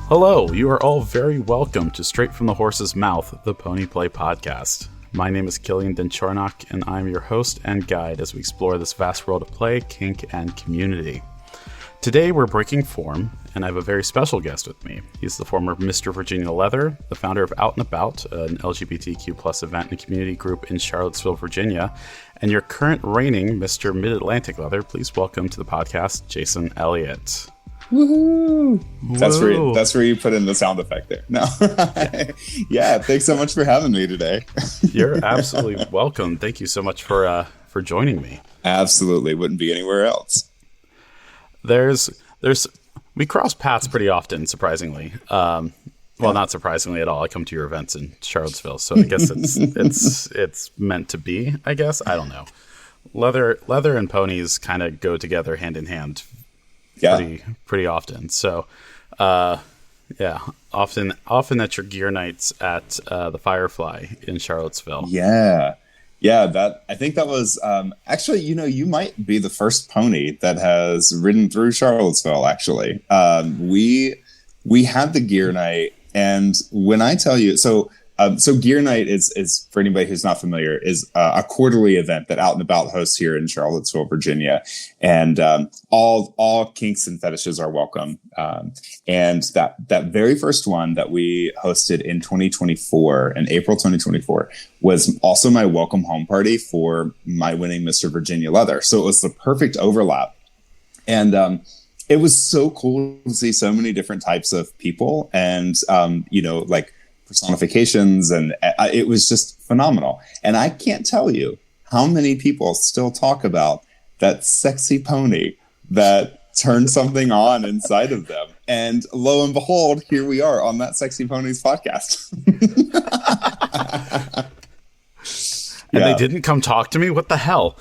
Hello, you are all very welcome to Straight from the Horse's Mouth, the Pony Play podcast. My name is Kylian and I'm your host and guide as we explore this vast world of play, kink, and community. Today we're breaking form, and I have a very special guest with me. He's the former Mr. Virginia Leather, the founder of Out and About, an LGBTQ+ event and community group in Charlottesville, Virginia, and your current reigning Mr. Mid-Atlantic Leather. Please welcome to the podcast, Jason Elliott. Woohoo! That's where you put in the sound effect there. No. Yeah, thanks so much for having me today. You're absolutely welcome. Thank you so much for joining me. Absolutely. Wouldn't be anywhere else. We cross paths pretty often, surprisingly. Well, not surprisingly at all. I come to your events in Charlottesville, so I guess it's meant to be, I guess. I don't know. Leather and ponies kind of go together hand in hand. Pretty often. So, often at your gear nights at the Firefly in Charlottesville. Yeah. I think that was actually, you might be the first pony that has ridden through Charlottesville. Actually, we had the gear night, and when I tell you, so Gear Night is for anybody who's not familiar, is a quarterly event that Out and About hosts here in Charlottesville, Virginia, and all kinks and fetishes are welcome. And that very first one that we hosted in 2024, in April 2024, was also my welcome home party for my winning Mr. Virginia Leather. So it was the perfect overlap, and it was so cool to see so many different types of people, and like personifications, and it was just phenomenal. And I can't tell you how many people still talk about that sexy pony that turned something on inside of them. And lo and behold, here we are on that Sexy Ponies podcast. And they didn't come talk to me? What the hell?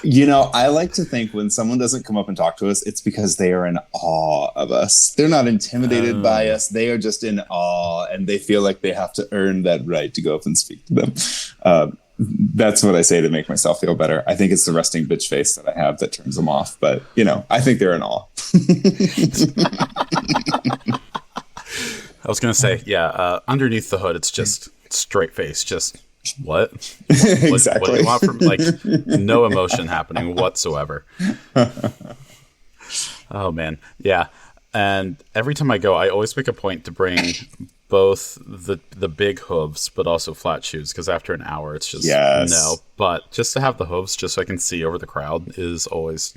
I like to think when someone doesn't come up and talk to us, it's because they are in awe of us. They're not intimidated by us. They are just in awe, and they feel like they have to earn that right to go up and speak to them. That's what I say to make myself feel better. I think it's the resting bitch face that I have that turns them off. But, I think they're in awe. I was going to say, underneath the hood, it's just straight face, just... What? Exactly. What do you want from no emotion happening whatsoever? Oh man, yeah. And every time I go, I always make a point to bring both the big hooves, but also flat shoes, because after an hour, it's just no. But just to have the hooves, just so I can see over the crowd, is always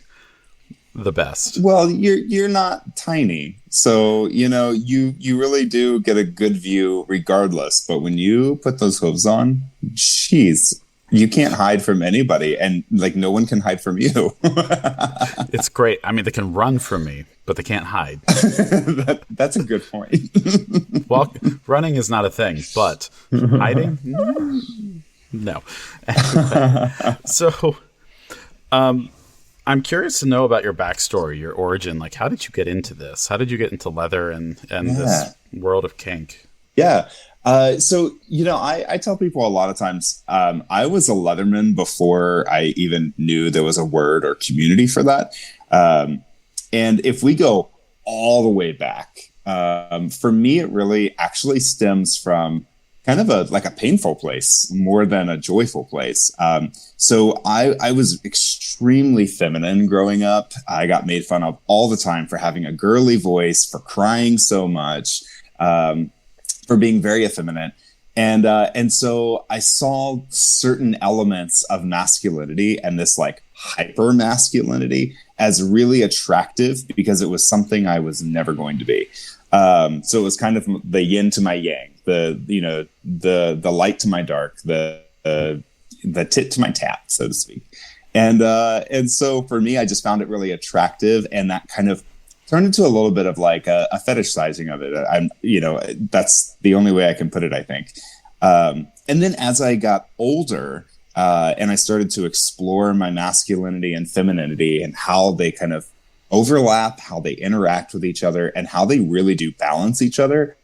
the best. Well, you're not tiny, so you really do get a good view regardless. But when you put those hooves on, jeez, you can't hide from anybody, and no one can hide from you. It's great. I mean, they can run from me, but they can't hide. That's a good point. Well, running is not a thing, but hiding, no. So, I'm curious to know about your backstory, your origin. How did you get into this? How did you get into leather and this world of kink? Yeah. So, I tell people a lot of times, I was a Leatherman before I even knew there was a word or community for that. And if we go all the way back, for me, it really actually stems from kind of a painful place more than a joyful place. So I was extremely feminine growing up. I got made fun of all the time for having a girly voice, for crying so much, for being very effeminate. And so I saw certain elements of masculinity and this hyper masculinity as really attractive because it was something I was never going to be. So it was kind of the yin to my yang, the light to my dark, the tit to my tat, so to speak. And so for me, I just found it really attractive, and that kind of turned into a little bit of a fetishizing of it. That's the only way I can put it, I think. And then as I got older, and I started to explore my masculinity and femininity and how they kind of overlap, how they interact with each other, and how they really do balance each other,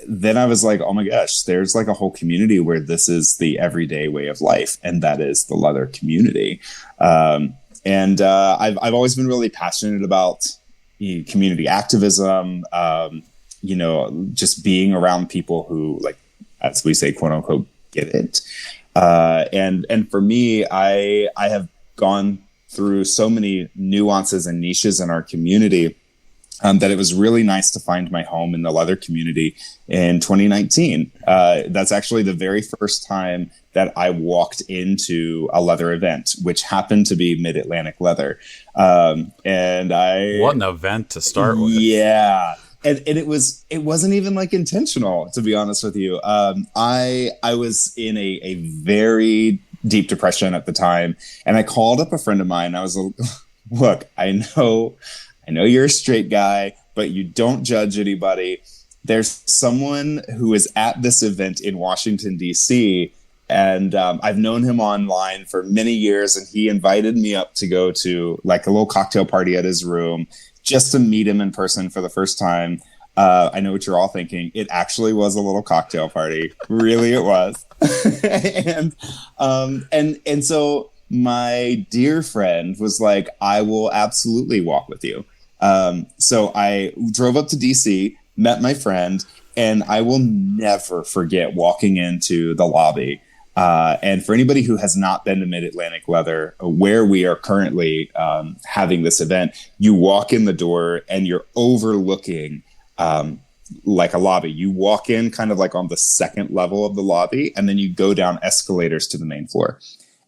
then I was like, oh my gosh, there's a whole community where this is the everyday way of life, and that is the leather community. And I've always been really passionate about community activism, just being around people who, like, as we say, quote unquote, get it. And for me, I have gone through so many nuances and niches in our community that it was really nice to find my home in the leather community in 2019. That's actually the very first time that I walked into a leather event, which happened to be Mid-Atlantic Leather. And what an event to start with. Yeah. And it wasn't even like intentional, to be honest with you. I was in a very deep depression at the time, and I called up a friend of mine. I was like, look, I know you're a straight guy, but you don't judge anybody. There's someone who is at this event in Washington, D.C., and I've known him online for many years, and he invited me up to go to like a little cocktail party at his room just to meet him in person for the first time. I know what you're all thinking. It actually was a little cocktail party. Really, it was. and so my dear friend was like, I will absolutely walk with you. So I drove up to DC, met my friend, and I will never forget walking into the lobby. And for anybody who has not been to Mid-Atlantic Leather, where we are currently having this event, you walk in the door and you're overlooking like a lobby. You walk in kind of like on the second level of the lobby, and then you go down escalators to the main floor.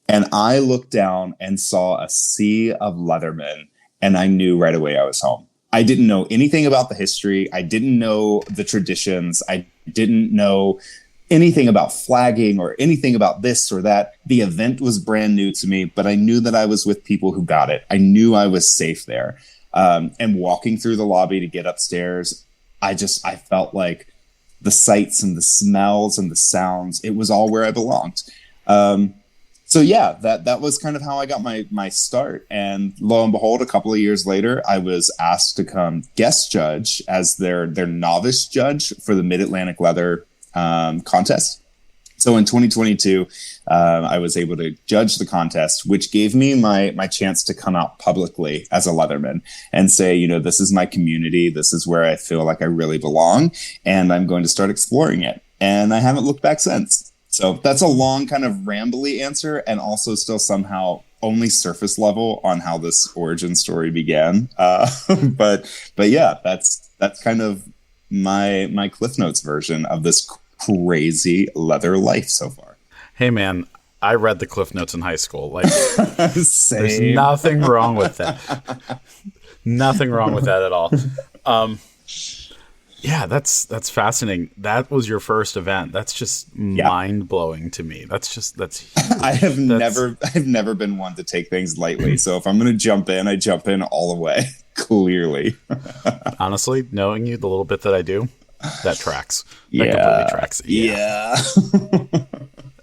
And I looked down and saw a sea of Leathermen, and I knew right away I was home. I didn't know anything about the history. I didn't know the traditions. I didn't know anything about flagging or anything about this or that. The event was brand new to me, but I knew that I was with people who got it. I knew I was safe there. And walking through the lobby to get upstairs, I felt like the sights and the smells and the sounds, it was all where I belonged. So yeah, that was kind of how I got my start. And lo and behold, a couple of years later, I was asked to come guest judge as their novice judge for the Mid-Atlantic Leather contest. So in 2022, I was able to judge the contest, which gave me my chance to come out publicly as a Leatherman and say, this is my community. This is where I feel like I really belong, and I'm going to start exploring it. And I haven't looked back since. So that's a long kind of rambly answer, and also still somehow only surface level on how this origin story began. But yeah, that's kind of my Cliff Notes version of this crazy leather life so far. Hey man, I read the Cliff Notes in high school. Like, Same. There's nothing wrong with that. Nothing wrong with that at all. Yeah, that's fascinating. That was your first event. That's just mind blowing to me. That's I've never been one to take things lightly. So if I'm going to jump in, I jump in all the way. Clearly. Honestly, knowing you the little bit that I do, that tracks. That completely tracks. Yeah.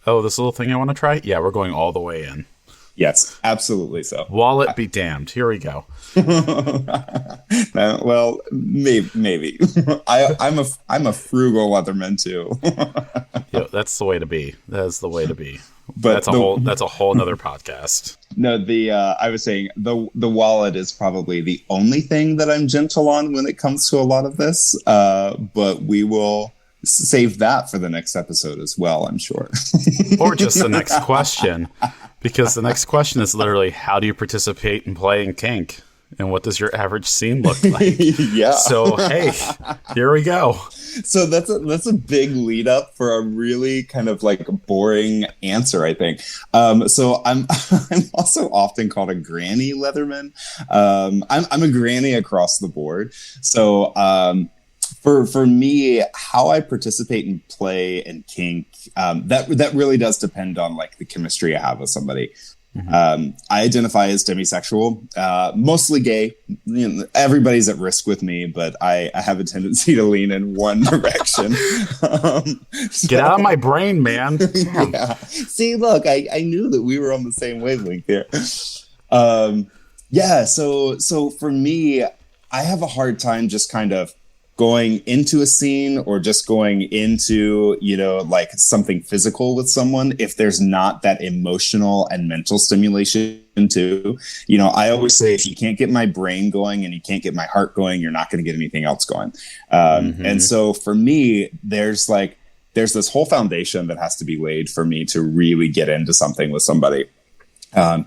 Oh, this little thing I want to try? Yeah, we're going all the way in. Yes, absolutely so. Wallet be damned. Here we go. Well, maybe. I'm a frugal Leatherman too. Yeah, that's the way to be. That is the way to be. But that's a whole nother podcast. No, I was saying the wallet is probably the only thing that I'm gentle on when it comes to a lot of this. But we will save that for the next episode as well, I'm sure. Or just the next question. Because the next question is literally, how do you participate in playing kink? And what does your average scene look like? Yeah. So, hey, here we go. So that's a big lead up for a really kind of like boring answer, I think. So I'm also often called a granny Leatherman. I'm a granny across the board. So for me, how I participate in play and kink, that really does depend on like the chemistry I have with somebody. Mm-hmm. I identify as demisexual, mostly gay. Everybody's at risk with me, but I have a tendency to lean in one direction. Get out of my brain, man. Yeah. See, look, I knew that we were on the same wavelength here. Yeah. So for me, I have a hard time just kind of going into a scene or just going into, like something physical with someone, if there's not that emotional and mental stimulation too. I always say, if you can't get my brain going and you can't get my heart going, you're not going to get anything else going. And so for me, there's this whole foundation that has to be laid for me to really get into something with somebody. And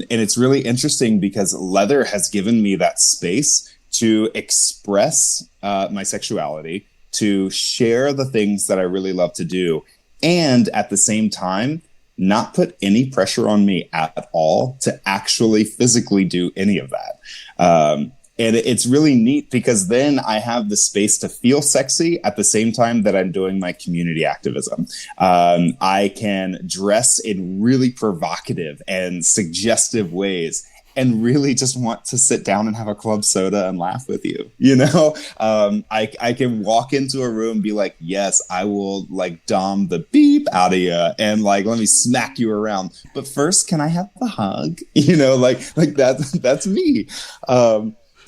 it's really interesting because leather has given me that space to express my sexuality, to share the things that I really love to do, and at the same time, not put any pressure on me at all to actually physically do any of that. And it's really neat because then I have the space to feel sexy at the same time that I'm doing my community activism. I can dress in really provocative and suggestive ways and really just want to sit down and have a club soda and laugh with you. I can walk into a room and be like, yes, I will dom the beep out of you and let me smack you around. But first, can I have a hug? That's me.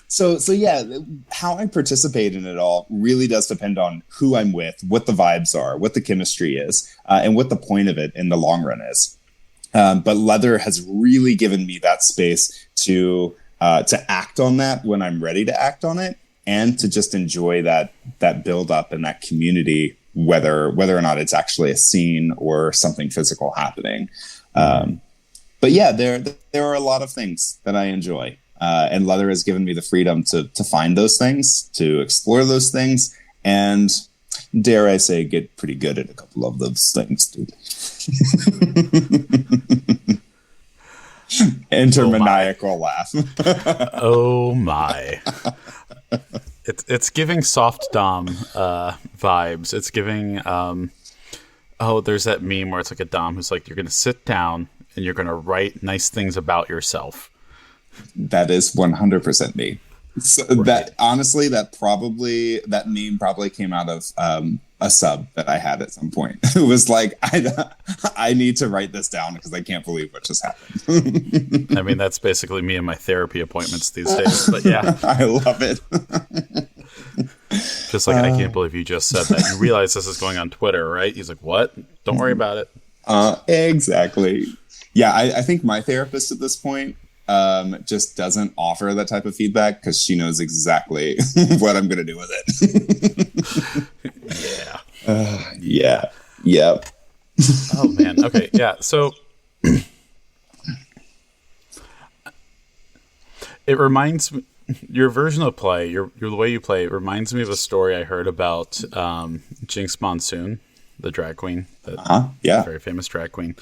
So yeah, how I participate in it all really does depend on who I'm with, what the vibes are, what the chemistry is, and what the point of it in the long run is. But leather has really given me that space to act on that when I'm ready to act on it, and to just enjoy that build up and that community, whether or not it's actually a scene or something physical happening. But yeah, there are a lot of things that I enjoy, and leather has given me the freedom to find those things, to explore those things, and dare I say, get pretty good at a couple of those things, dude. Enter maniacal laugh. Oh my. It's giving soft dom vibes. It's giving there's that meme where it's like a dom who's like, you're gonna sit down and you're gonna write nice things about yourself. That is 100% me. So right. That honestly, that meme probably came out of a sub that I had at some point. It was like, I need to write this down because I can't believe what just happened. I mean, that's basically me and my therapy appointments these days. But yeah, I love it. Just like, I can't believe you just said that. You realize this is going on Twitter, right? He's like, what? Don't worry about it. Exactly. Yeah, I think my therapist at this point just doesn't offer that type of feedback because she knows exactly what I'm going to do with it. Yeah. Yep. Oh man. Okay. Yeah. So it reminds me, your version of play, your the way you play, it reminds me of a story I heard about Jinx Monsoon, the drag queen, the very famous drag queen,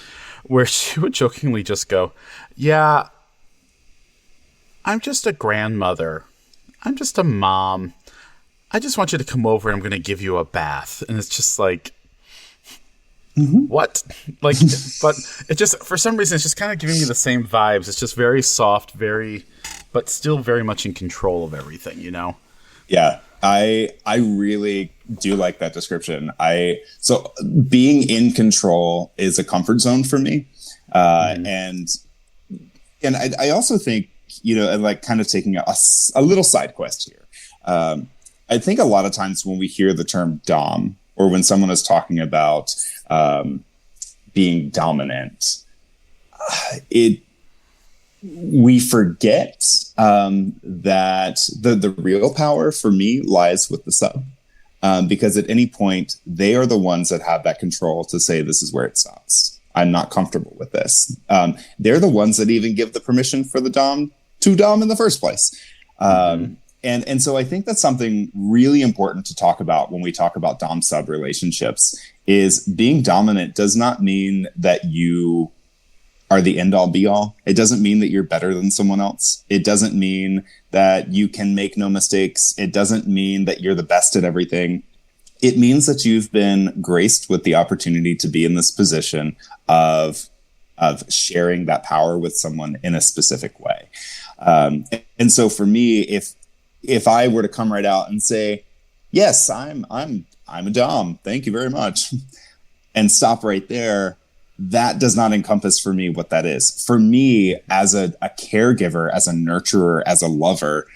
where she would jokingly just go, "Yeah, I'm just a grandmother. I'm just a mom. I just want you to come over and I'm going to give you a bath." And it's just like, what? Like, but it just, for some reason, it's just kind of giving me the same vibes. It's just very soft, but still very much in control of everything, you know? Yeah, I really do like that description. So being in control is a comfort zone for me. And I also think, and like kind of taking a little side quest here. I think a lot of times when we hear the term dom, or when someone is talking about being dominant, we forget that the real power for me lies with the sub. Because at any point, they are the ones that have that control to say, this is where it stops. I'm not comfortable with this. They're the ones that even give the permission for the dom to dom in the first place. And so I think that's something really important to talk about when we talk about dom-sub relationships, is being dominant does not mean that you are the end-all be-all. It doesn't mean that you're better than someone else. It doesn't mean that you can make no mistakes. It doesn't mean that you're the best at everything. It means that you've been graced with the opportunity to be in this position of sharing that power with someone in a specific way. And so for me, if I were to come right out and say, yes, I'm a dom, thank you very much, and stop right there, that does not encompass for me what that is. For me, as a caregiver, as a nurturer, as a lover,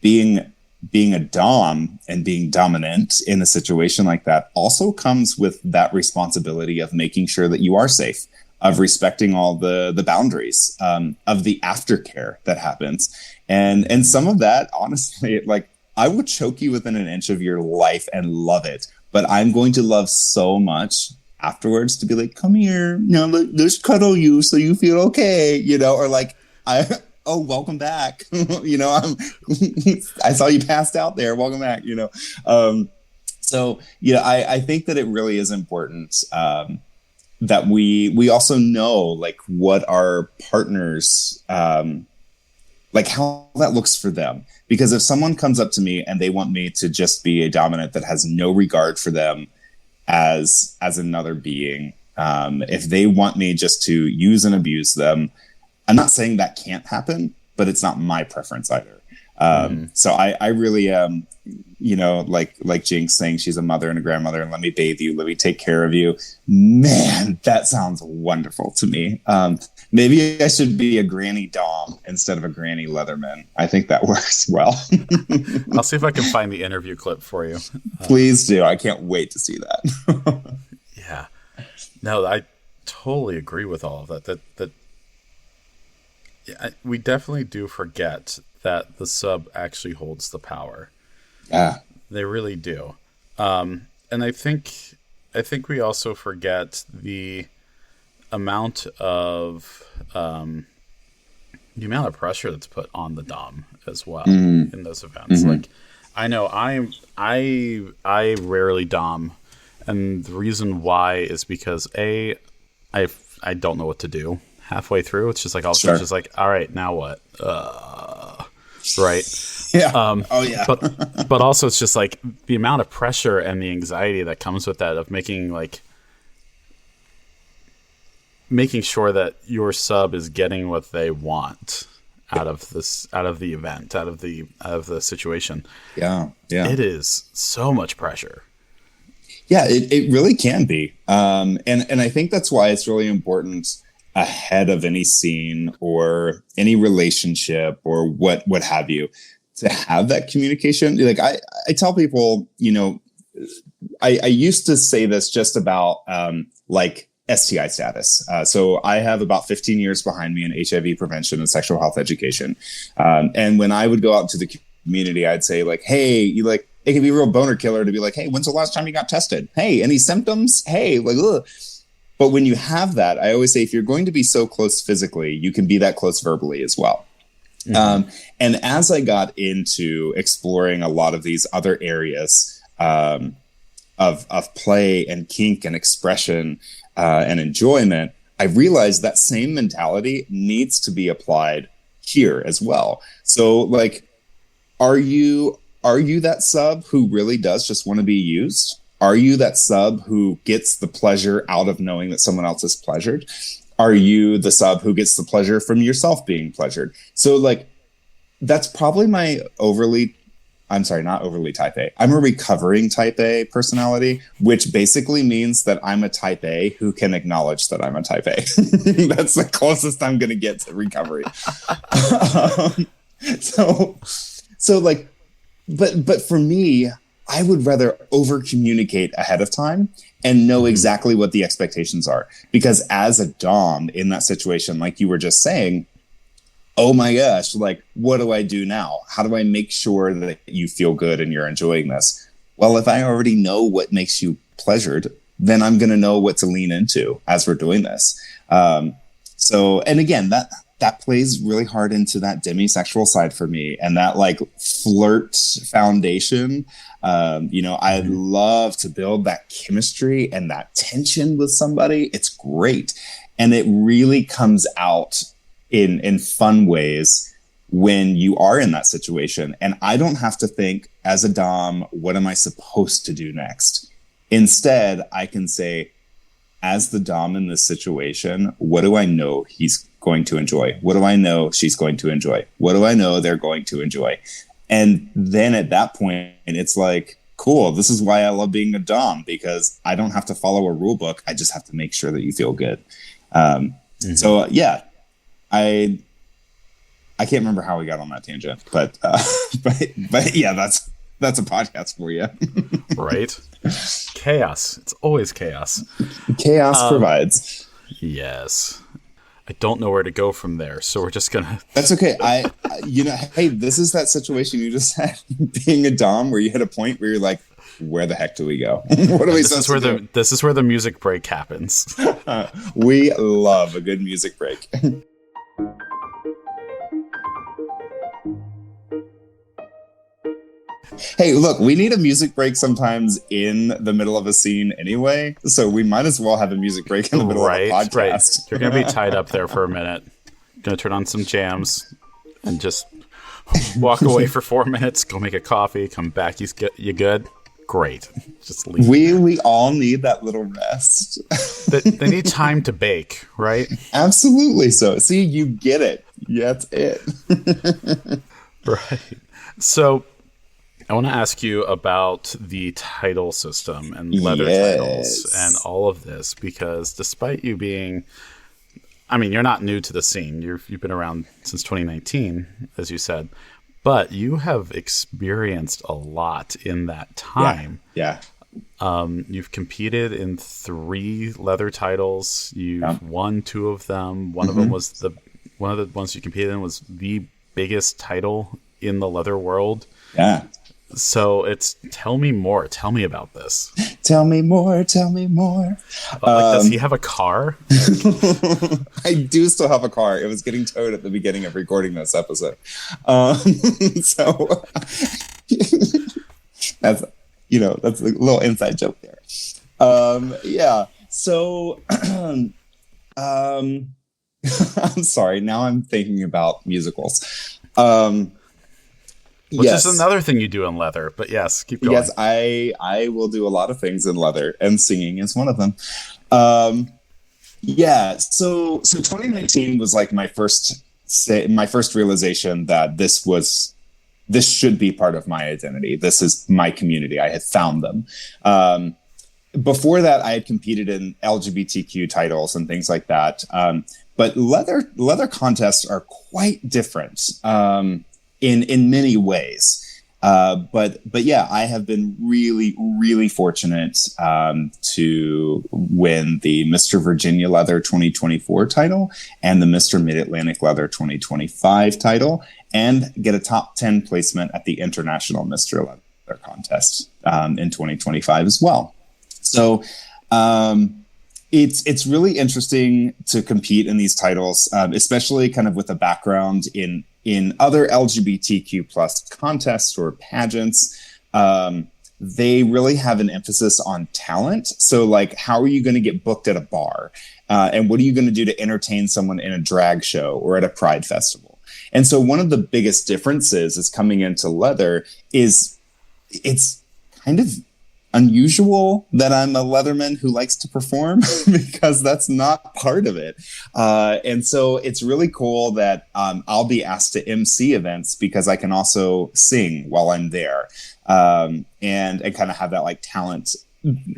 being being a dom and being dominant in a situation like that also comes with that responsibility of making sure that you are safe, of respecting all the boundaries, of the aftercare that happens. And some of that, honestly, like, I would choke you within an inch of your life and love it, but I'm going to love so much afterwards to be like, come here, let's cuddle you so you feel okay, or like, oh, welcome back. I saw you passed out there. Welcome back, So, I think that it really is important that we also know, like, what our partners, like, how that looks for them. Because if someone comes up to me and they want me to just be a dominant that has no regard for them as another being, if they want me just to use and abuse them, I'm not saying that can't happen, but it's not my preference either. So I really am, like Jinx saying she's a mother and a grandmother, and let me bathe you, let me take care of you. Man, that sounds wonderful to me. Maybe I should be a granny dom instead of a granny Leatherman. I think that works well. I'll see if I can find the interview clip for you. Please do. I can't wait to see that. Yeah. No, I totally agree with all of that. That we definitely do forget that the sub actually holds the power. Yeah, they really do. And I think we also forget the amount of pressure that's put on the dom as well in those events. Like, I know I rarely dom, and the reason why is because I don't know what to do halfway through. It's just like, it's just like, all right, now what? Right. Yeah. Oh yeah. but also it's just like the amount of pressure and the anxiety that comes with that, of making sure that your sub is getting what they want out of the event, out of the situation. Yeah. Yeah. It is so much pressure. Yeah, it really can be. And I think that's why it's really important ahead of any scene or any relationship or what have you, to have that communication. Like, I tell people, I used to say this just about like STI status. So I have about 15 years behind me in HIV prevention and sexual health education. And when I would go out to the community, I'd say, like, hey, it can be a real boner killer to be like, hey, when's the last time you got tested? Hey, any symptoms? Hey, like, ugh. But when you have that, I always say, if you're going to be so close physically, you can be that close verbally as well. And as I got into exploring a lot of these other areas of play and kink and expression and enjoyment, I realized that same mentality needs to be applied here as well. So, like, are you that sub who really does just want to be used? Are you that sub who gets the pleasure out of knowing that someone else is pleasured? Are you the sub who gets the pleasure from yourself being pleasured? So, like, that's probably my not overly type A. I'm a recovering type A personality, which basically means that I'm a type A who can acknowledge that I'm a type A. That's the closest I'm going to get to recovery. So like, but for me, I would rather over communicate ahead of time and know exactly what the expectations are. Because as a dom in that situation, like you were just saying, oh my gosh, like, what do I do now? How do I make sure that you feel good and you're enjoying this? Well, if I already know what makes you pleasured, then I'm going to know what to lean into as we're doing this. So, and again, that plays really hard into that demisexual side for me, and that like flirt foundation. I'd love to build that chemistry and that tension with somebody. It's great. And it really comes out in fun ways when you are in that situation. And I don't have to think as a dom, what am I supposed to do next? Instead, I can say, as the dom in this situation, what do I know he's going to enjoy? What do I know she's going to enjoy? What do I know they're going to enjoy? And then at that point, it's like, cool, this is why I love being a dom, because I don't have to follow a rule book. I just have to make sure that you feel good. So yeah, I I can't remember how we got on that tangent, but but yeah, that's a podcast for you. Right? Chaos. It's always chaos. Chaos provides. Yes. I don't know where to go from there, so we're just gonna. That's okay. Hey, this is that situation you just had being a dom, where you hit a point where you're like, where the heck do we go? What are we supposed to do? This is where the music break happens. We love a good music break. Hey, look, we need a music break sometimes in the middle of a scene anyway, so we might as well have a music break in the middle of a podcast. Right. You're going to be tied up there for a minute. Going to turn on some jams and just walk away for 4 minutes, go make a coffee, come back. You good? Great. Just leave. We all need that little rest. They need time to bake, right? Absolutely so. See, you get it. That's it. Right. So I want to ask you about the title system and leather titles and all of this, because despite you being, I mean, you're not new to the scene. You've been around since 2019, as you said, but you have experienced a lot in that time. Yeah. You've competed in 3 leather titles. You've won 2 of them. One of them was one of the ones you competed in was the biggest title in the leather world. Yeah. So tell me more. Tell me about this. Tell me more. Tell me more. Does he have a car? I do still have a car. It was getting towed at the beginning of recording this episode. So that's a little inside joke there. Yeah. So, I'm sorry. Now I'm thinking about musicals. Which is another thing you do in leather, but yes, keep going. Yes, I will do a lot of things in leather, and singing is one of them. So 2019 was like my first realization that this should be part of my identity. This is my community. I had found them. Before that, I had competed in LGBTQ titles and things like that. But leather contests are quite different. In many ways. But yeah, I have been really, really fortunate to win the Mr. Virginia Leather 2024 title and the Mr. Mid-Atlantic Leather 2025 title, and get a top 10 placement at the International Mr. Leather contest in 2025 as well. So it's really interesting to compete in these titles, especially kind of with a background in other LGBTQ plus contests or pageants. They really have an emphasis on talent. So like, how are you going to get booked at a bar? And what are you going to do to entertain someone in a drag show or at a pride festival? And so one of the biggest differences is coming into leather is it's kind of unusual that I'm a leatherman who likes to perform because that's not part of it. And so it's really cool that I'll be asked to MC events because I can also sing while I'm there. And kind of have that like talent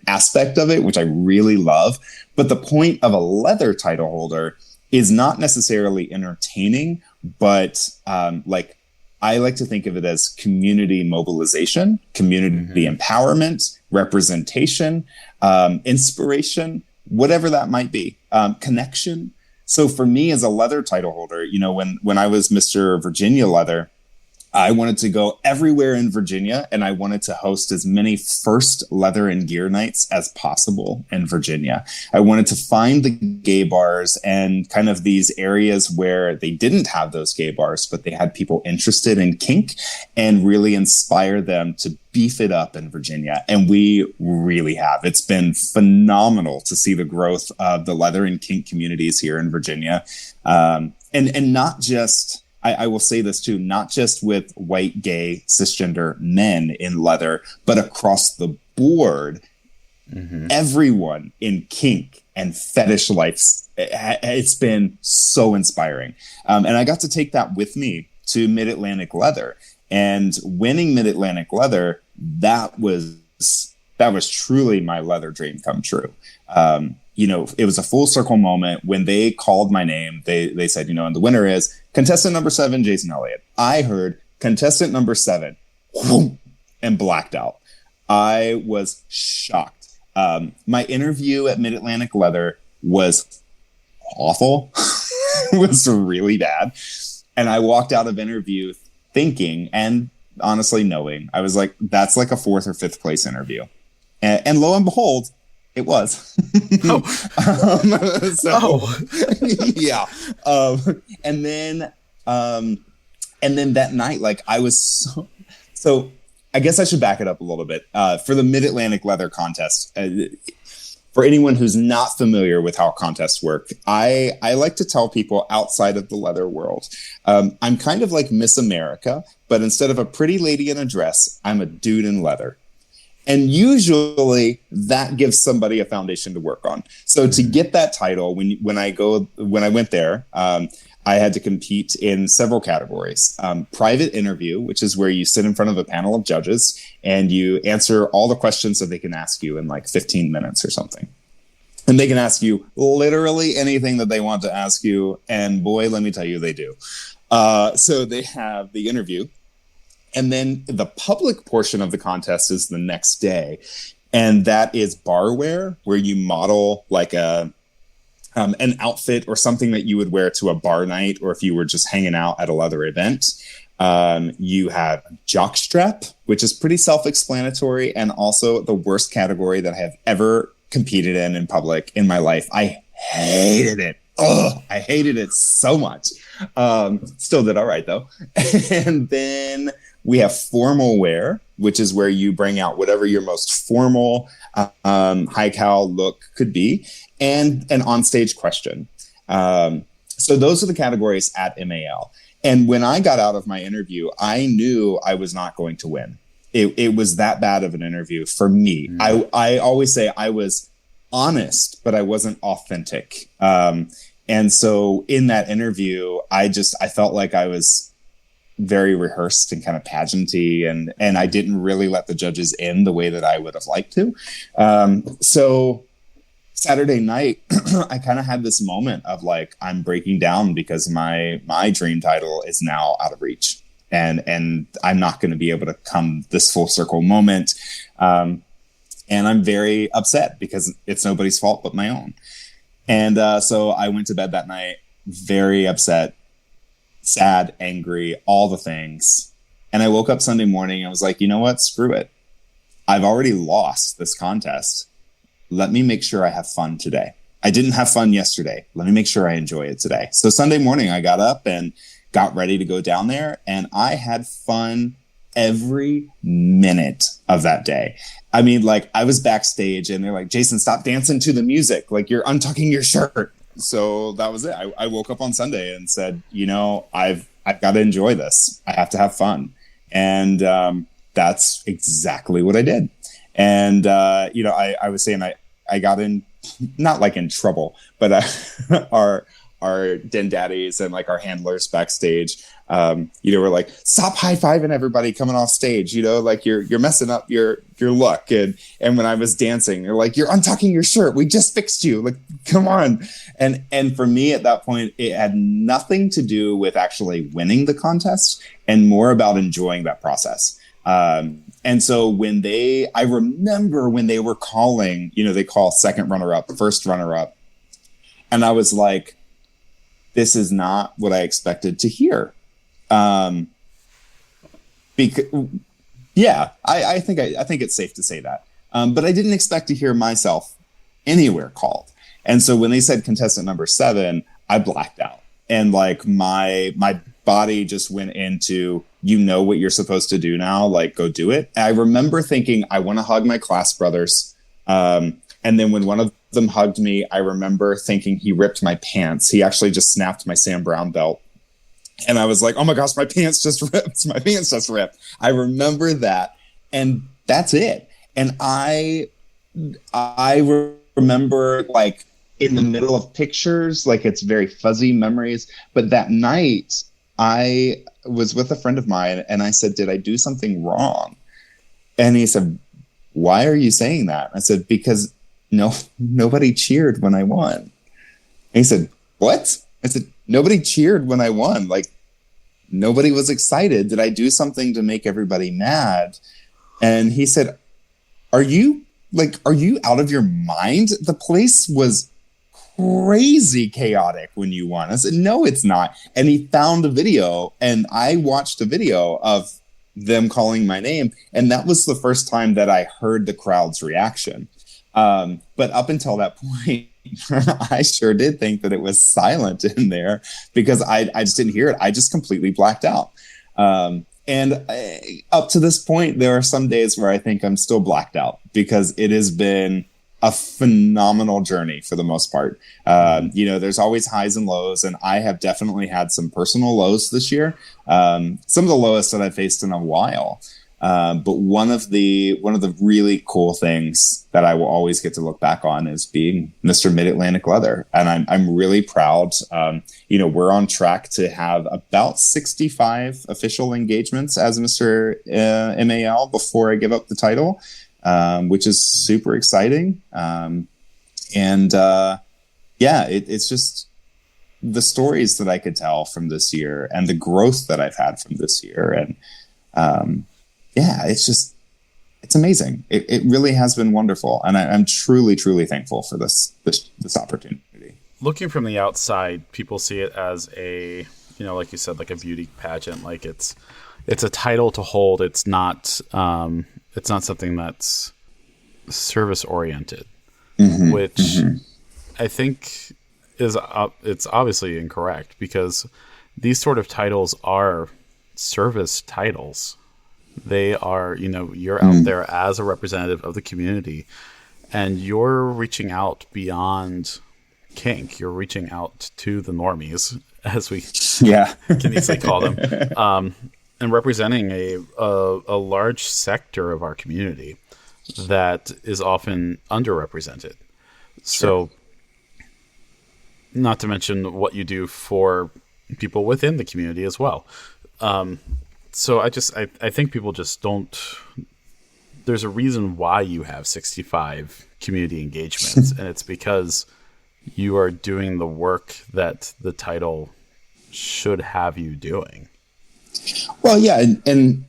aspect of it, which I really love. But the point of a leather title holder is not necessarily entertaining, but I like to think of it as community mobilization, community empowerment, representation, inspiration, whatever that might be, connection. So for me as a leather title holder, when I was Mr. Virginia Leather, I wanted to go everywhere in Virginia, and I wanted to host as many first leather and gear nights as possible in Virginia. I wanted to find the gay bars and kind of these areas where they didn't have those gay bars, but they had people interested in kink, and really inspire them to beef it up in Virginia. And we really have. It's been phenomenal to see the growth of the leather and kink communities here in Virginia. And not just... I will say this too, not just with white, gay, cisgender men in leather, but across the board, everyone in kink and fetish life. It's been so inspiring. And I got to take that with me to Mid-Atlantic Leather, and winning Mid-Atlantic Leather, that was truly my leather dream come true. It was a full circle moment when they called my name. They said, and the winner is, contestant number 7, Jason Elliott. I heard contestant number 7, whoom, and blacked out. I was shocked. My interview at Mid-Atlantic Leather was awful. It was really bad. And I walked out of interview thinking, and honestly knowing, I was like, that's like a 4th or 5th place interview. And lo and behold, it was. Yeah. And then that night, like I was so I guess I should back it up a little bit. For the Mid-Atlantic Leather contest, for anyone who's not familiar with how contests work, I like to tell people outside of the leather world, I'm kind of like Miss America, but instead of a pretty lady in a dress, I'm a dude in leather. And usually that gives somebody a foundation to work on. So to get that title, when I went there, I had to compete in several categories. Private interview, which is where you sit in front of a panel of judges and you answer all the questions that they can ask you in like 15 minutes or something. And they can ask you literally anything that they want to ask you. And boy, let me tell you, they do. So they have the interview. And then the public portion of the contest is the next day. And that is barware, where you model like an outfit or something that you would wear to a bar night, or if you were just hanging out at a leather event. You have jockstrap, which is pretty self-explanatory, and also the worst category that I have ever competed in public in my life. I hated it. Oh, I hated it so much. Still did all right, though. And then we have formal wear, which is where you bring out whatever your most formal high cowl look could be, and an onstage question. So those are the categories at MAL. And when I got out of my interview, I knew I was not going to win. It was that bad of an interview for me. I always say I was honest, but I wasn't authentic. And so in that interview, I felt like I was very rehearsed and kind of pageanty, and I didn't really let the judges in the way that I would have liked to. So Saturday night, I kind of had this moment of like, I'm breaking down because my dream title is now out of reach, and I'm not going to be able to come this full circle moment. And I'm very upset because it's nobody's fault but my own. And so I went to bed that night very upset, sad, angry, all the things. And I woke up Sunday morning and was like, you know what? Screw it. I've already lost this contest. Let me make sure I have fun today. I didn't have fun yesterday. Let me make sure I enjoy it today. So Sunday morning, I got up and got ready to go down there, and I had fun every minute of that day. I mean, like, I was backstage and they're like, Jason, stop dancing to the music. Like, you're untucking your shirt. So that was it. I woke up on Sunday and said, you know, I've got to enjoy this. I have to have fun. And that's exactly what I did. And, you know, I was saying I got in, not like in trouble, but our den daddies and like our handlers backstage, you know, were like, stop high-fiving everybody coming off stage, you know, like you're messing up your look. And when I was dancing, they're like, you're untucking your shirt. We just fixed you. Like, come on. And for me at that point, it had nothing to do with actually winning the contest and more about enjoying that process. And so I remember when they were calling, you know, they call second runner-up, first runner-up. And I was like, this is not what I expected to hear. Because, yeah, I think it's safe to say that. But I didn't expect to hear myself anywhere called. And so when they said contestant number 7, I blacked out. And like my body just went into, you know what you're supposed to do now, like go do it. And I remember thinking, I want to hug my class brothers. And then when one of them hugged me, I remember thinking he ripped my pants. He actually just snapped my Sam Brown belt. And I was like, oh my gosh, my pants just ripped. My pants just ripped. I remember that. And that's it. And I remember like in the middle of pictures, like it's very fuzzy memories. But that night I was with a friend of mine and I said, did I do something wrong? And he said, why are you saying that? I said, because nobody cheered when I won. And he said, what? I said, nobody cheered when I won. Like, nobody was excited. Did I do something to make everybody mad? And he said, are you out of your mind? The place was crazy chaotic when you won. I said, no, it's not. And he found a video, and I watched a video of them calling my name. And that was the first time that I heard the crowd's reaction. But up until that point, I sure did think that it was silent in there because I just didn't hear it. I just completely blacked out. Up to this point, there are some days where I think I'm still blacked out because it has been a phenomenal journey for the most part. There's always highs and lows, and I have definitely had some personal lows this year. Some of the lowest that I've faced in a while. But one of the really cool things that I will always get to look back on is being Mr. Mid-Atlantic Leather. And I'm really proud. We're on track to have about 65 official engagements as Mr. MAL before I give up the title, which is super exciting. It's just the stories that I could tell from this year and the growth that I've had from this year. And, it's amazing. It really has been wonderful. And I'm truly, truly thankful for this opportunity. Looking from the outside, people see it as a, like you said, like a beauty pageant. Like it's a title to hold. It's not something that's service oriented, which I think it's obviously incorrect because these sort of titles are service titles. They are, you're out there as a representative of the community, and you're reaching out beyond kink. You're reaching out to the normies, as we can easily call them, and representing a large sector of our community that is often underrepresented. Sure. So, not to mention what you do for people within the community as well. So I think people just don't. There's a reason why you have 65 community engagements, and it's because you are doing the work that the title should have you doing. Well, yeah, and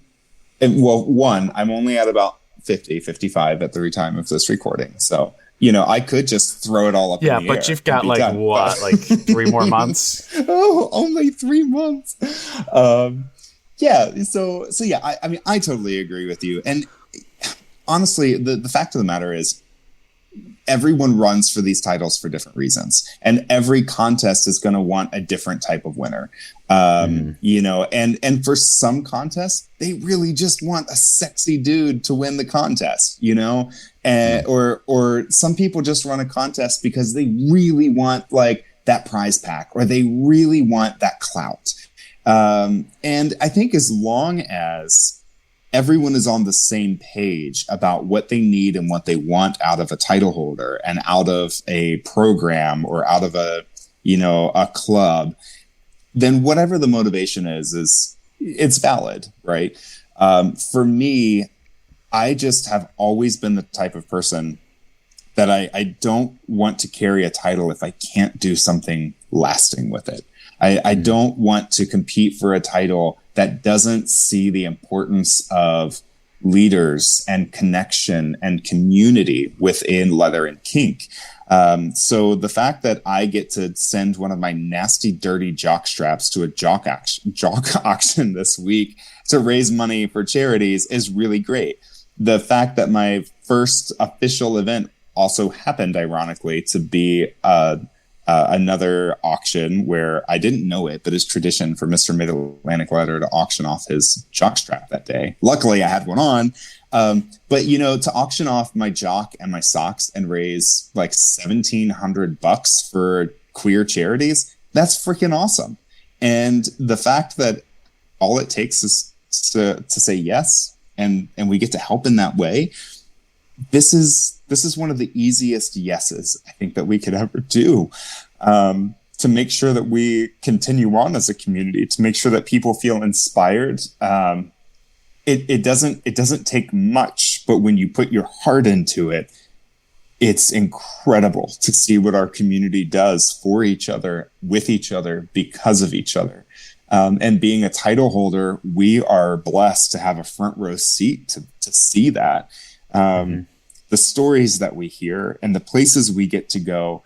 one, I'm only at about 55 at the time of this recording, so I could just throw it all up. Yeah, in the but air you've got like done. what, like 3 more months? Oh, only 3 months. I totally agree with you. And honestly, the fact of the matter is everyone runs for these titles for different reasons. And every contest is going to want a different type of winner. And for some contests, they really just want a sexy dude to win the contest, or some people just run a contest because they really want like that prize pack, or they really want that clout. And I think as long as everyone is on the same page about what they need and what they want out of a title holder and out of a program or out of a club, then whatever the motivation is it's valid, right? For me, I just have always been the type of person that I don't want to carry a title if I can't do something lasting with it. I don't want to compete for a title that doesn't see the importance of leaders and connection and community within leather and kink. So the fact that I get to send one of my nasty, dirty jock straps to a jock auction this week to raise money for charities is really great. The fact that my first official event also happened, ironically, to be another auction where I didn't know it, but it's tradition for Mr. Mid-Atlantic Leather to auction off his jockstrap that day. Luckily, I had one on. But to auction off my jock and my socks and raise like $1,700 for queer charities, that's freaking awesome. And the fact that all it takes is to say yes, and we get to help in that way. This is one of the easiest yeses I think that we could ever do, to make sure that we continue on as a community, to make sure that people feel inspired. It doesn't take much, but when you put your heart into it, it's incredible to see what our community does for each other, with each other, because of each other. And being a title holder, we are blessed to have a front row seat to see that. The stories that we hear and the places we get to go,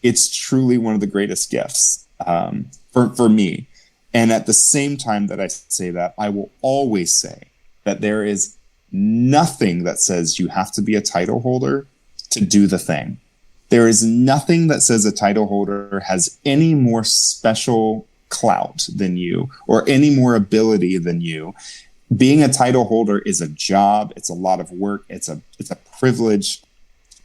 it's truly one of the greatest gifts for me. And at the same time that I say that, I will always say that there is nothing that says you have to be a title holder to do the thing. There is nothing that says a title holder has any more special clout than you or any more ability than you. Being a title holder is a job. It's a lot of work. It's a privilege,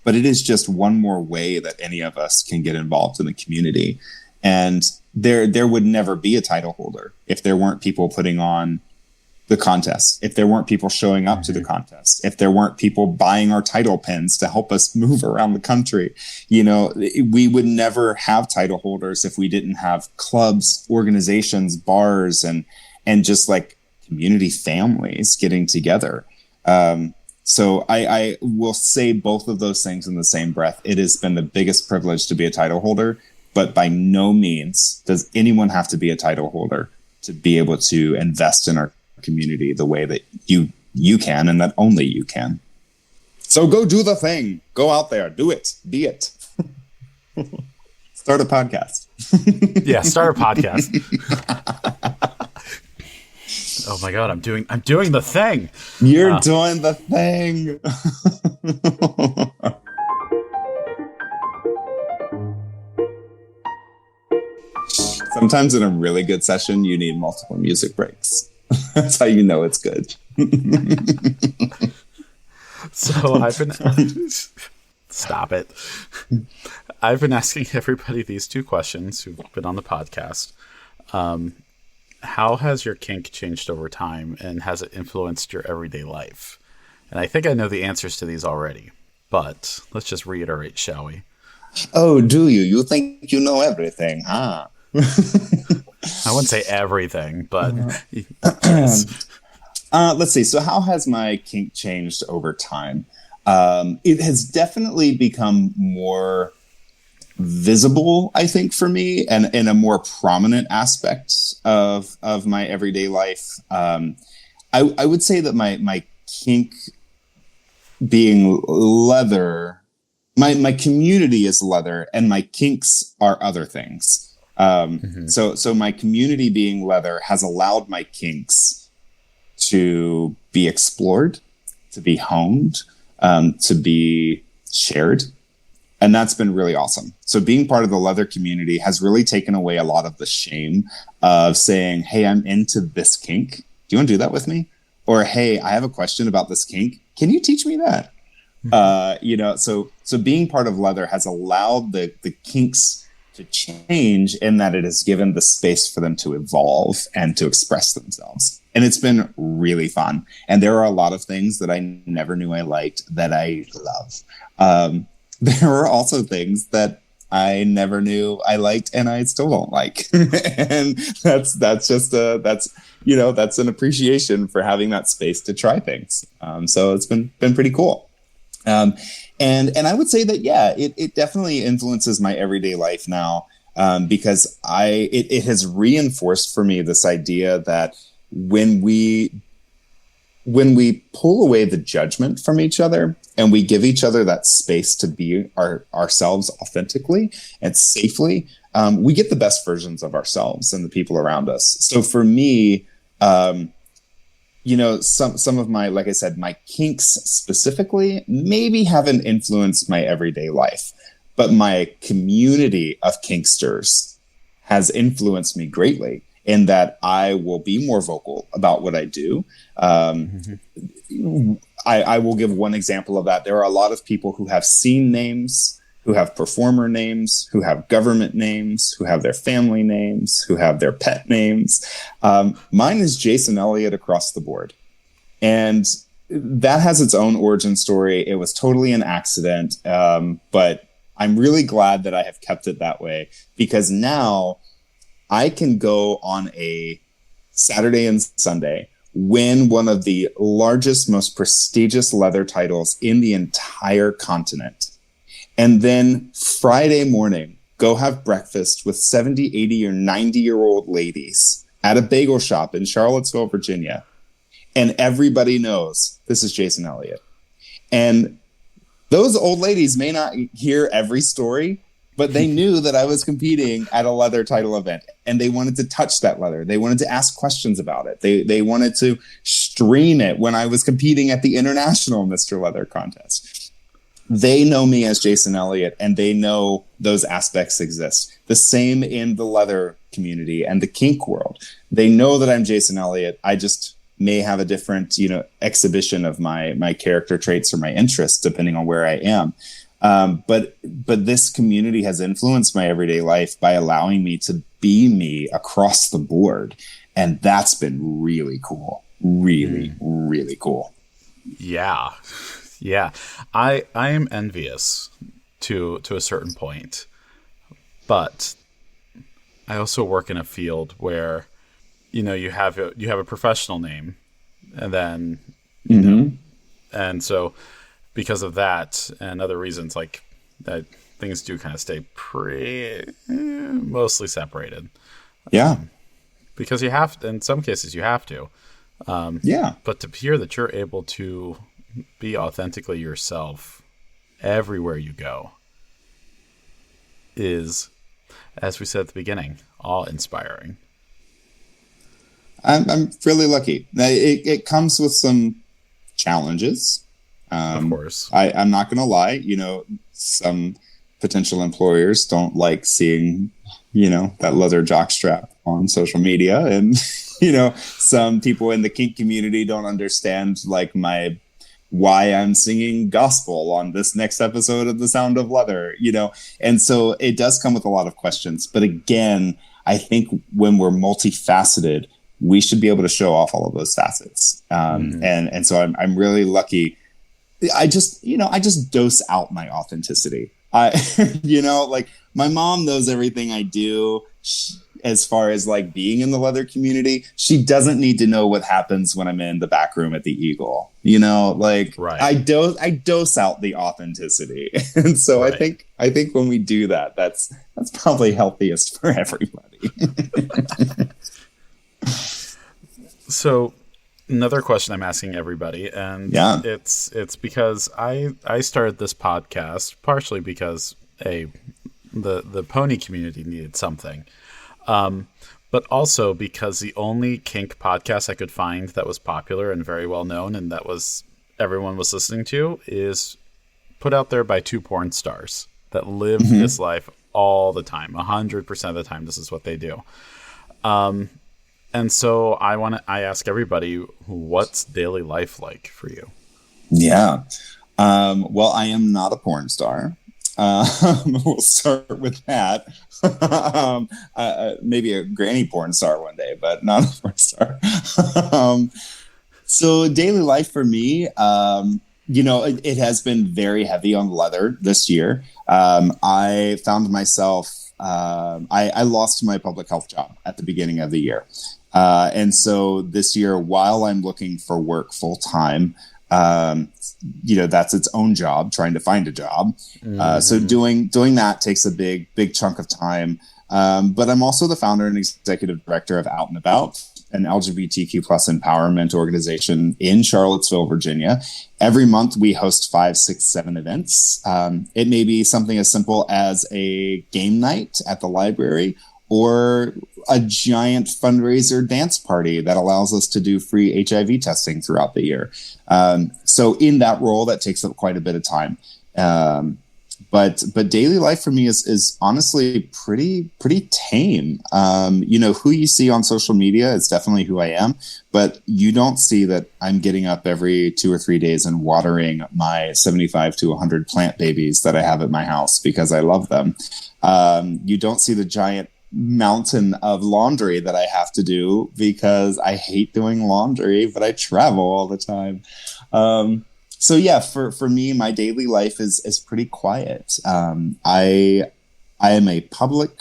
but it is just one more way that any of us can get involved in the community. And there would never be a title holder if there weren't people putting on the contest, if there weren't people showing up to the contest, if there weren't people buying our title pins to help us move around the country. You know, we would never have title holders if we didn't have clubs, organizations, bars, and just like community families getting together. So I will say both of those things in the same breath. It has been the biggest privilege to be a title holder, but by no means does anyone have to be a title holder to be able to invest in our community the way that you can, and that only you can. So go do the thing. Go out there. Do it. Be it. Start a podcast. Yeah, start a podcast. Oh my God, I'm doing the thing. You're doing the thing. Sometimes in a really good session, you need multiple music breaks. That's how you know it's good. So I've been... Stop it. I've been asking everybody these two questions who've been on the podcast. How has your kink changed over time, and has it influenced your everyday life? And I think I know the answers to these already, but let's just reiterate, shall we? Oh, do you? You think you know everything, huh? I wouldn't say everything, but yes. Let's see. So how has my kink changed over time? It has definitely become more visible, I think, for me, and in a more prominent aspect of my everyday life. I would say that my kink being leather, my community is leather, and my kinks are other things. So my community being leather has allowed my kinks to be explored, to be honed, to be shared. And that's been really awesome. So being part of the leather community has really taken away a lot of the shame of saying, hey, I'm into this kink. Do you want to do that with me? Or, hey, I have a question about this kink. Can you teach me that? So being part of leather has allowed the kinks to change, in that it has given the space for them to evolve and to express themselves. And it's been really fun. And there are a lot of things that I never knew I liked that I love. There are also things that I never knew I liked and I still don't like. And that's an appreciation for having that space to try things. So it's been pretty cool. And I would say that, yeah, it definitely influences my everyday life now, because it has reinforced for me this idea that when we pull away the judgment from each other and we give each other that space to be ourselves authentically and safely, we get the best versions of ourselves and the people around us. So for me, some of my, like I said, my kinks specifically maybe haven't influenced my everyday life, but my community of kinksters has influenced me greatly in that I will be more vocal about what I do. I will give one example of that. There are a lot of people who have scene names, who have performer names, who have government names, who have their family names, who have their pet names. Mine is Jason Elliott across the board. And that has its own origin story. It was totally an accident, but I'm really glad that I have kept it that way, because now I can go on a Saturday and Sunday, win one of the largest, most prestigious leather titles in the entire continent, And then Friday morning, go have breakfast with 70, 80, or 90-year-old ladies at a bagel shop in Charlottesville, Virginia. And everybody knows this is Jason Elliott. And those old ladies may not hear every story, but they knew that I was competing at a leather title event, and they wanted to touch that leather. They wanted to ask questions about it. They wanted to stream it when I was competing at the International Mr. Leather contest. They know me as Jason Elliott, and they know those aspects exist. The same in the leather community and the kink world. They know that I'm Jason Elliott. I just may have a different, exhibition of my character traits or my interests depending on where I am. But this community has influenced my everyday life by allowing me to be me across the board. And that's been really cool. Really, really cool. Yeah. Yeah. I am envious to a certain point, but I also work in a field where, you have a professional name, and then, and so because of that and other reasons, like that, things do kind of stay mostly separated. Yeah. Because you have to, in some cases you have to. But to hear that you're able to be authentically yourself everywhere you go is, as we said at the beginning, awe-inspiring. I'm really lucky. It comes with some challenges. Of course. I'm not going to lie. Some potential employers don't like seeing, that leather jockstrap on social media. And, some people in the kink community don't understand why I'm singing gospel on this next episode of The Sound of Leather, and so it does come with a lot of questions. But again, I think when we're multifaceted, we should be able to show off all of those facets. And so I'm really lucky. I just dose out my authenticity. My mom knows everything I do as far as being in the leather community. She doesn't need to know what happens when I'm in the back room at the Eagle. Right. I dose out the authenticity. And so right. I think when we do that, that's probably healthiest for everybody. So another question I'm asking everybody, and it's because I started this podcast partially because the pony community needed something, but also because the only kink podcast I could find that was popular and very well known and that was everyone was listening to is put out there by two porn stars that live this life all the time, 100% of the time. This is what they do. And so I ask everybody, what's daily life like for you? Yeah. Well, I am not a porn star. We'll start with that. Maybe a granny porn star one day, but not a porn star. So daily life for me, it has been very heavy on leather this year. I found myself, I lost my public health job at the beginning of the year. And so this year, while I'm looking for work full time, that's its own job, trying to find a job. So doing that takes a big chunk of time. But I'm also the founder and executive director of Out and About, an LGBTQ plus empowerment organization in Charlottesville, Virginia. Every month we host 5, 6, 7 events. It may be something as simple as a game night at the library, or a giant fundraiser dance party that allows us to do free HIV testing throughout the year. So in that role, that takes up quite a bit of time. But daily life for me is honestly pretty tame. Who you see on social media is definitely who I am, but you don't see that I'm getting up every 2 or 3 days and watering my 75 to 100 plant babies that I have at my house because I love them. You don't see the giant mountain of laundry that I have to do because I hate doing laundry, but I travel all the time. So yeah, for me, my daily life is pretty quiet. I am a public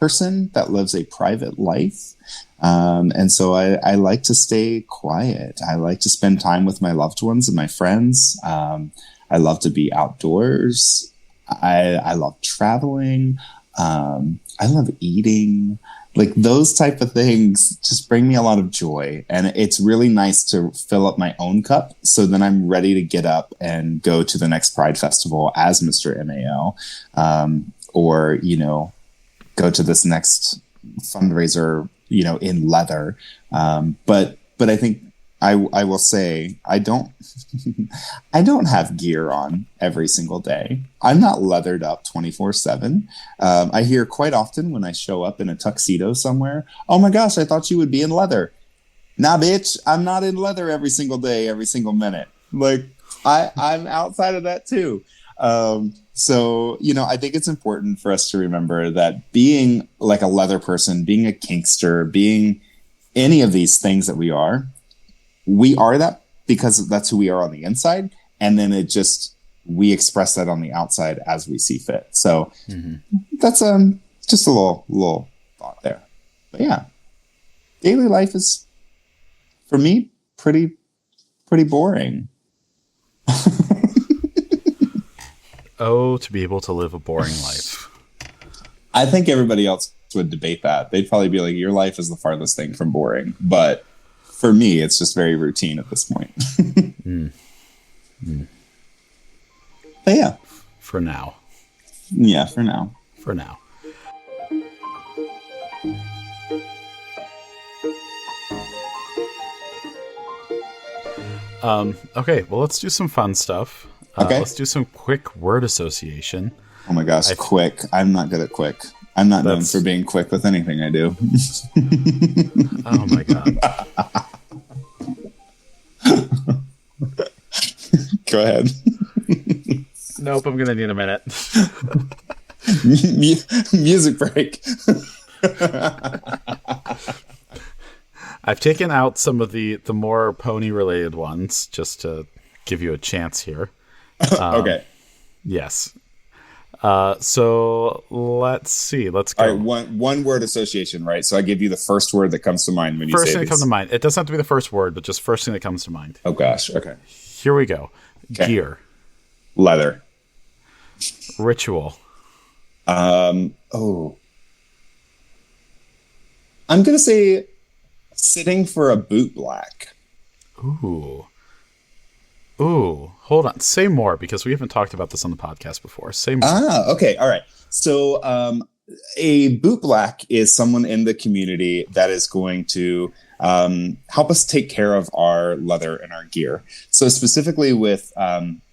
person that lives a private life. And so I like to stay quiet. I like to spend time with my loved ones and my friends. I love to be outdoors. I love traveling. I love eating. Like those type of things just bring me a lot of joy. And it's really nice to fill up my own cup. So then I'm ready to get up and go to the next Pride Festival as Mr. MAO. Or, go to this next fundraiser, in leather. But I think I will say I don't I don't have gear on every single day. I'm not leathered up 24/7. I hear quite often when I show up in a tuxedo somewhere, "Oh my gosh, I thought you would be in leather." Nah, bitch, I'm not in leather every single day, every single minute. Like I'm outside of that too. So, I think it's important for us to remember that being like a leather person, being a kinkster, being any of these things that we are that because that's who we are on the inside. And then we express that on the outside as we see fit. So that's just a little thought there. But yeah, daily life is, for me, pretty boring. Oh, to be able to live a boring life. I think everybody else would debate that. They'd probably be like, your life is the farthest thing from boring. But for me, it's just very routine at this point. But yeah. For now. Yeah, for now. For now. Okay, well, let's do some fun stuff. Okay. Let's do some quick word association. Oh my gosh, quick. I'm not good at quick. I'm not known for being quick with anything I do. Oh my God. Go ahead. Nope, I'm going to need a minute. Music break. I've taken out some of the more pony related ones just to give you a chance here. Okay. Yes. So let's see. Let's go. All right, one word association, right? So I give you the first word that comes to mind when you say First thing that these. comes to mind. It doesn't have to be the first word, but just first thing that comes to mind. Oh gosh. Okay. Here we go. Okay. Gear. Leather. Ritual. I'm gonna say sitting for a boot black. Ooh, hold on. Say more, because we haven't talked about this on the podcast before. Say more. Okay. All right. So a boot black is someone in the community that is going to help us take care of our leather and our gear. So specifically with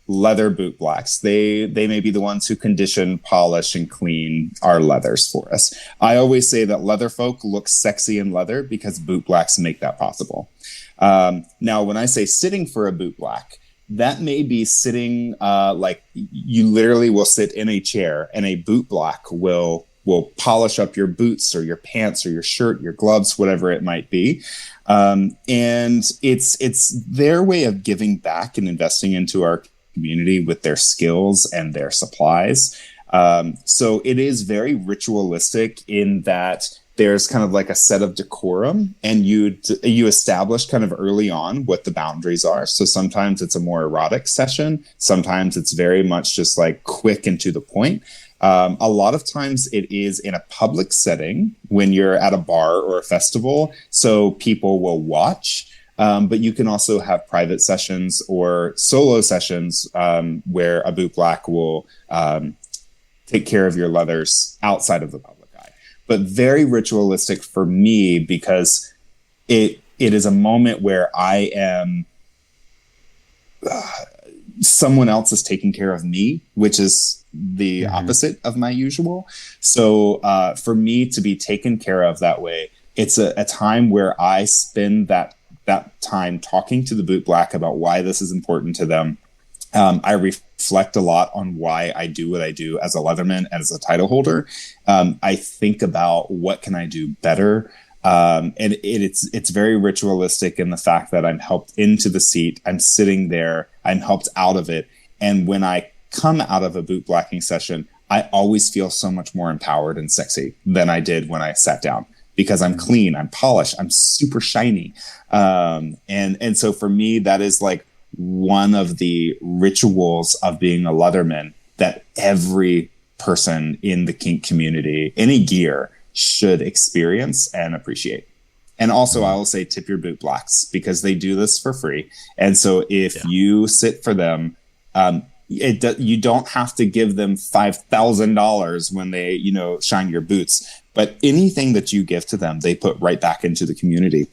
leather boot blacks, they may be the ones who condition, polish, and clean our leathers for us. I always say that leather folk look sexy in leather because boot blacks make that possible. Now, when I say sitting for a boot black, that may be sitting like you literally will sit in a chair and a boot black will polish up your boots or your pants or your shirt, your gloves, whatever it might be. And it's their way of giving back and investing into our community with their skills and their supplies. So it is very ritualistic in that there's kind of like a set of decorum, and you establish kind of early on what the boundaries are. So sometimes it's a more erotic session. Sometimes it's very much just like quick and to the point. A lot of times it is in a public setting when you're at a bar or a festival, so people will watch. But you can also have private sessions or solo sessions where a boot black will take care of your leathers outside of the public eye. But very ritualistic for me because it is a moment where I am someone else is taking care of me, which is the opposite of my usual. So for me to be taken care of that way, it's a time where I spend that time talking to the boot black about why this is important to them. I reflect a lot on why I do what I do as a Leatherman and as a title holder. I think about what can I do better. And it's very ritualistic in the fact that I'm helped into the seat. I'm sitting there. I'm helped out of it. And when I come out of a boot blacking session, I always feel so much more empowered and sexy than I did when I sat down, because I'm clean, I'm polished, I'm super shiny. And so for me, that is like one of the rituals of being a Leatherman that every person in the kink community, any gear, should experience and appreciate. And also, I will say tip your boot blacks, because they do this for free. And so if you sit for them, you don't have to give them $5,000 when they, you know, shine your boots. But anything that you give to them, they put right back into the community.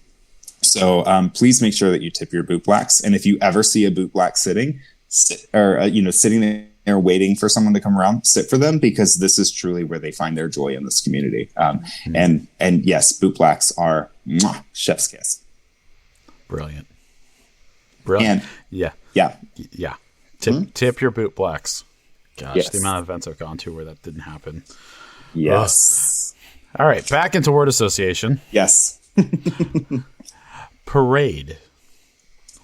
So please make sure that you tip your boot blacks. And if you ever see a boot black sitting there waiting for someone to come around, sit for them, because this is truly where they find their joy in this community. And yes, boot blacks are chef's kiss. Brilliant. And, yeah. Tip your boot blacks. Gosh, yes. The amount of events I've gone to where that didn't happen. Yes. All right, back into word association. Yes. Parade,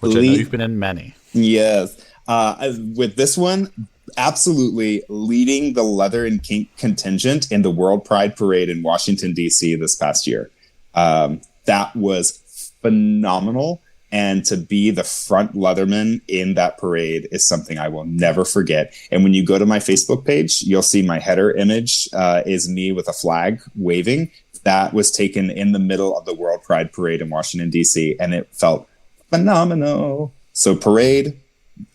which I know you've been in many. Yes. With this one, absolutely leading the leather and kink contingent in the World Pride Parade in Washington, D.C. this past year. That was phenomenal. And to be the front leatherman in that parade is something I will never forget. And when you go to my Facebook page, you'll see my header image is me with a flag waving. That was taken in the middle of the World Pride Parade in Washington, D.C. And it felt phenomenal. So parade,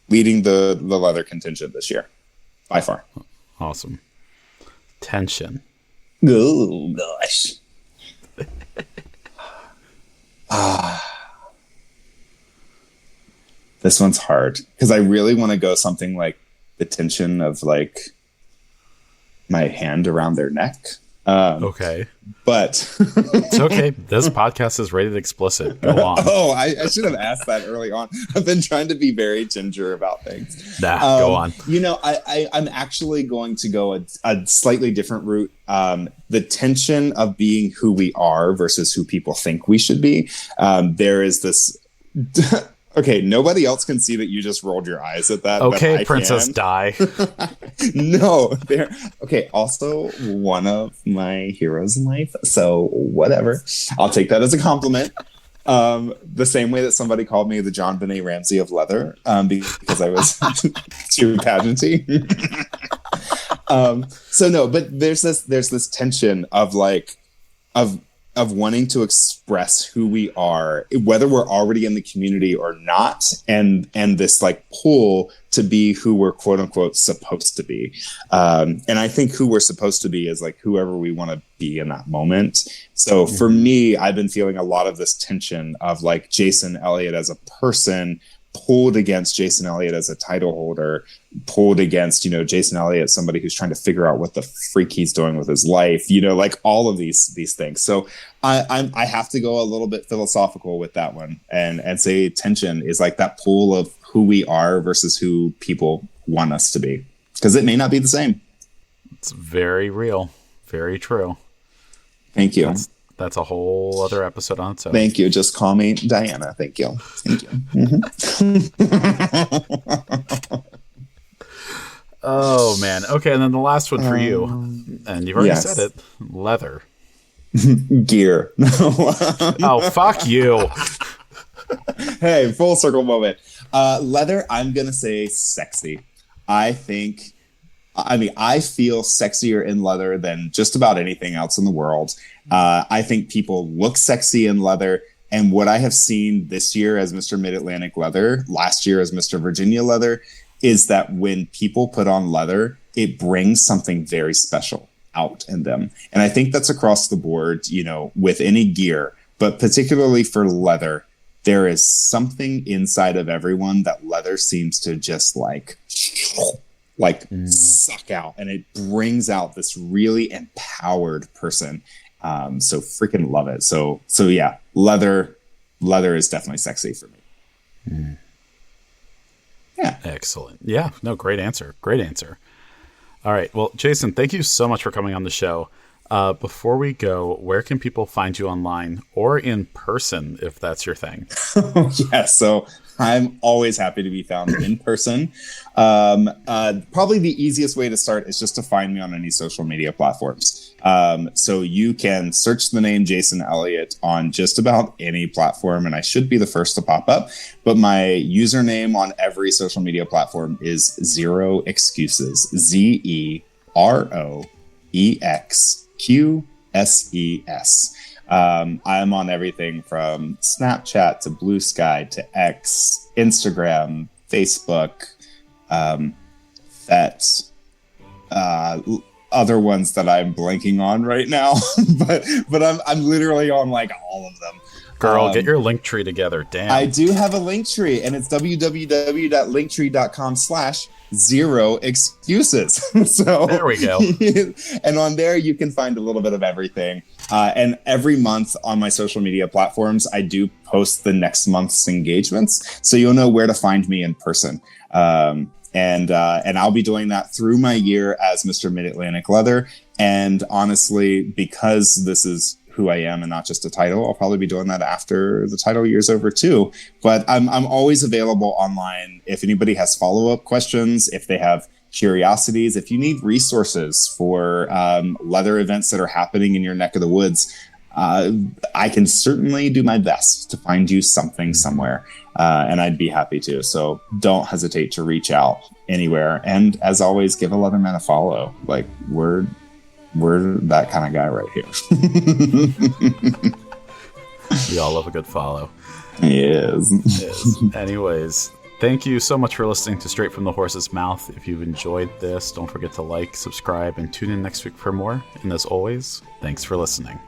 leading the leather contingent this year, by far. Awesome. Tension. Oh, gosh. This one's hard, because I really want to go something like the tension of like my hand around their neck. Okay. But it's okay. This podcast is rated explicit. Go on. Oh, I should have asked that early on. I've been trying to be very ginger about things. Go on. You know, I'm actually going to go a slightly different route. The tension of being who we are versus who people think we should be. There is this... Okay, nobody else can see that you just rolled your eyes at that. Okay, but I Princess can. Di. No, there. Okay, also one of my heroes in life. So whatever, I'll take that as a compliment. The same way that somebody called me the John Benet Ramsey of leather, because I was too pageanty. So no, but there's this tension of wanting to express who we are, whether we're already in the community or not, and this like pull to be who we're quote unquote supposed to be. And I think who we're supposed to be is like whoever we want to be in that moment. So for me, I've been feeling a lot of this tension of like Jason Elliott as a person pulled against Jason Elliott as a title holder, pulled against, you know, Jason Elliott, somebody who's trying to figure out what the freak he's doing with his life, you know, like all of these things. So I have to go a little bit philosophical with that one and say tension is like that pool of who we are versus who people want us to be, because it may not be the same. It's very real. Very true. Thank you. That's a whole other episode on its own. Thank you. Just call me Diana. Thank you. Thank you. Mm-hmm. Oh, man. Okay, and then the last one for you. And you've already said it. Leather. Gear. Oh, fuck you. Hey, full circle moment. Leather, I'm going to say sexy. I feel sexier in leather than just about anything else in the world. I think people look sexy in leather. And what I have seen this year as Mr. Mid-Atlantic Leather, last year as Mr. Virginia Leather, is that when people put on leather, it brings something very special out in them. And I think that's across the board, you know, with any gear, but particularly for leather, there is something inside of everyone that leather seems to just like suck out, and it brings out this really empowered person. So freaking love it. So yeah, leather is definitely sexy for me. Yeah. Excellent. Yeah. No, great answer. Great answer. All right. Well, Jason, thank you so much for coming on the show. Before we go, where can people find you online or in person if that's your thing? Yeah, so I'm always happy to be found in person. Probably the easiest way to start is just to find me on any social media platforms. So you can search the name Jason Elliott on just about any platform, and I should be the first to pop up. But my username on every social media platform is Zero Excuses. ZeroExQSES. I am on everything from Snapchat to Blue Sky to X, Instagram, Facebook, other ones that I'm blanking on right now, but I'm literally on like all of them. Girl, get your link tree together. Damn. I do have a link tree, and it's www.linktree.com/0excuses. So there we go. And on there, you can find a little bit of everything. And every month on my social media platforms, I do post the next month's engagements, so you'll know where to find me in person. And I'll be doing that through my year as Mr. Mid-Atlantic Leather. And honestly, because this is who I am and not just a title, I'll probably be doing that after the title year's over too. But I'm always available online if anybody has follow-up questions, if they have curiosities, if you need resources for leather events that are happening in your neck of the woods. I can certainly do my best to find you something somewhere, and I'd be happy to. So don't hesitate to reach out anywhere. And as always, give a Leatherman a follow. Like we're that kind of guy right here. We all love a good follow. Yes. Anyways, thank you so much for listening to Straight from the Horse's Mouth. If you've enjoyed this, don't forget to like, subscribe, and tune in next week for more. And as always, thanks for listening.